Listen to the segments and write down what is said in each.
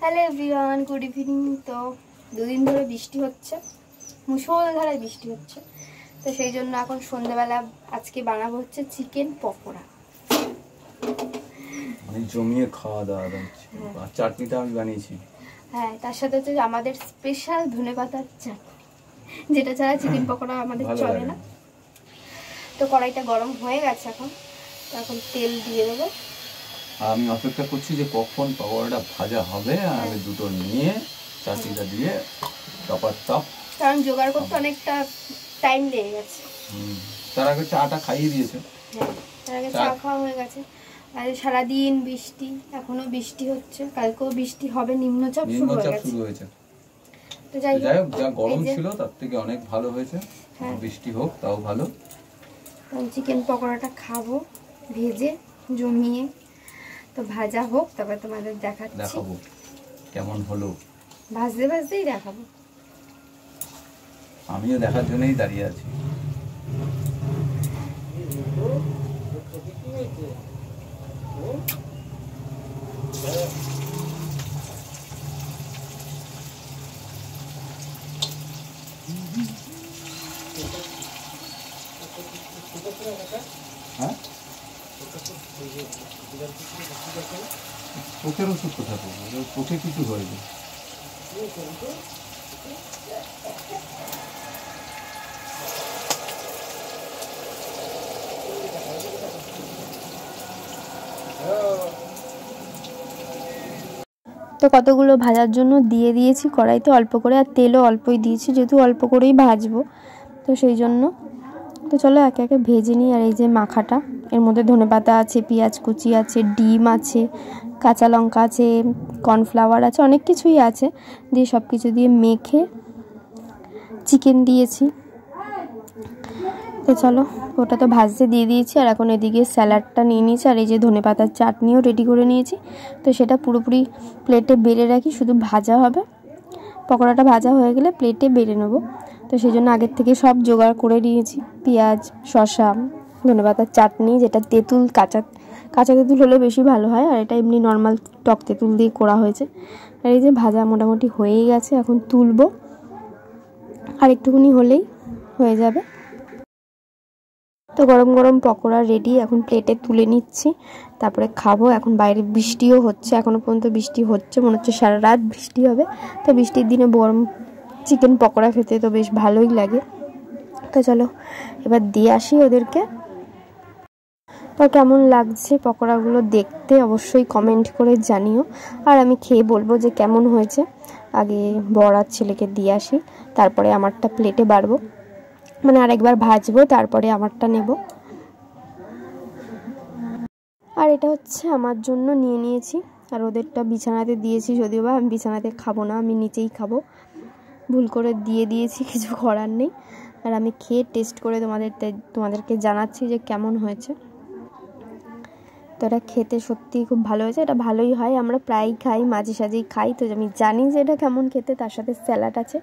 Hello everyone, good evening. তো দুদিন ধরে বৃষ্টি হচ্ছে, মুষলধারে বৃষ্টি হচ্ছে। তো সেই জন্য এখন সন্ধ্যাবেলা আজকে বানাবো হচ্ছে চিকেন পকোড়া। মানে জমিয়ে খাওয়া দাওয়া হচ্ছে। আর চাটনিটা আমি বানিয়েছি। হ্যাঁ, তার সাথে হচ্ছে আমাদের স্পেশাল ধনেপাতার চাটনি, যেটা ছাড়া চিকেন পকোড়া আমাদের চলে না। তো কড়াইটা গরম হয়ে গেছে, এখন তেল দিয়ে দেবো। আমি অপেক্ষা করছি যে কখন পকোড়াটা ভাজা হবে, আর আমি দুটো নিয়ে চাটনিটা দিয়ে টপার টপ, কারণ জোগাড় করতে অনেকটা টাইম লেগে গেছে। তার আগে চাটা খাইয়ে দিয়েছে। হ্যাঁ, তার আগে চা খাওয়া হয়ে গেছে। আর সারাদিন বৃষ্টি, এখনো বৃষ্টি হচ্ছে, কালকেও বৃষ্টি হবে, নিম্নচাপ শুরু হয়েছে। তো যাই হোক, যা গরম ছিল তার থেকে অনেক ভালো হয়েছে। বৃষ্টি হোক তাও ভালো। চিকেন পকোড়াটা খাবো ভেজে জমিয়ে। তো ভাজা হোক, তারপর তোমাদের দেখাবো কেমন হলো। ভাজতে ভাজতেই দেখাবো। আমিও দেখার জন্যই দাঁড়িয়ে আছি। হ্যাঁ, চোখের ওষুধ কোথায় পাবো? চোখে কিছু হয়নি। তো কতগুলো ভাজার জন্য দিয়ে দিয়েছি কড়াইতে অল্প করে, আর তেলও অল্পই দিয়েছি, যেহেতু অল্প করেই ভাজবো তো সেই জন্য। তো চলো একে একে ভেজে নিই। আর এই যে মাখাটা, এর মধ্যে ধনেপাতা আছে, পেঁয়াজ কুচি আছে, ডিম আছে, কাঁচা লঙ্কা আছে, কর্নফ্লাওয়ার আছে, অনেক কিছুই আছে। দিয়ে সব কিছু দিয়ে মেখে চিকেন দিয়েছি। তো চলো, ওটা তো ভাজতে দিয়ে দিয়েছি। আর এখন এদিকে স্যালাডটা নিয়ে নিয়েছি, আর এই যে ধনেপাতার চাটনিও রেডি করে নিয়েছি। তো সেটা পুরোপুরি প্লেটে বেড়ে রাখি, শুধু ভাজা হবে। পকোড়াটা ভাজা হয়ে গেলে প্লেটে বেড়ে নেবো। তো সেই জন্য আগের থেকে সব জোগাড় করে নিয়েছি, পেঁয়াজ, শসা, ধনেপাতার চাটনি, যেটা তেঁতুল, কাঁচা তেঁতুল হলে বেশি ভালো হয়, আর এটা এমনি নর্মাল টক তেঁতুল দিয়ে করা হয়েছে। আর এই যে ভাজা মোটামুটি হয়েই গেছে, এখন তুলবো, আর একটুখানি হলেই হয়ে যাবে। তো গরম গরম পকোড়া রেডি, এখন প্লেটে তুলে নিচ্ছি, তারপরে খাবো। এখন বাইরে বৃষ্টিও হচ্ছে, এখনও পর্যন্ত বৃষ্টি হচ্ছে, মনে হচ্ছে সারা রাত বৃষ্টি হবে। তো বৃষ্টির দিনে গরম চিকেন পকোড়া খেতে তো বেশ ভালোই লাগে। তো চলো এবার দিয়ে আসি ওদেরকে। তো কেমন লাগছে পকোড়াগুলো দেখতে অবশ্যই কমেন্ট করে জানিও, আর আমি খেয়ে বলবো যে কেমন হয়েছে। আগে বর আর ছেলেকে দিয়ে আসি, তারপরে আমারটা প্লেটে বাড়বো, মানে আরেকবার ভাজবো, তারপরে আমারটা নেব। আর এটা হচ্ছে আমার জন্য নিয়ে নিয়েছি, আর ওদেরটা বিছানাতে দিয়েছি, যদিও বা আমি বিছানাতে খাবো না, আমি নিচেই খাবো। ভুল করে দিয়ে দিয়েছি, কিছু করার নেই। আর আমি খেয়ে টেস্ট করে তোমাদেরকে জানাচ্ছি যে কেমন হয়েছে। তো এটা খেতে সত্যিই খুব ভালো হয়েছে, এটা ভালোই হয়, আমরা প্রায়ই খাই, মাঝে সাঝেই খাই। তো আমি জানি যে এটা কেমন খেতে, তার সাথে স্যালাড আছে।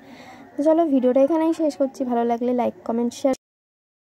তো চলো ভিডিওটা এখানেই শেষ করছি। ভালো লাগলে লাইক, কমেন্ট, শেয়ার।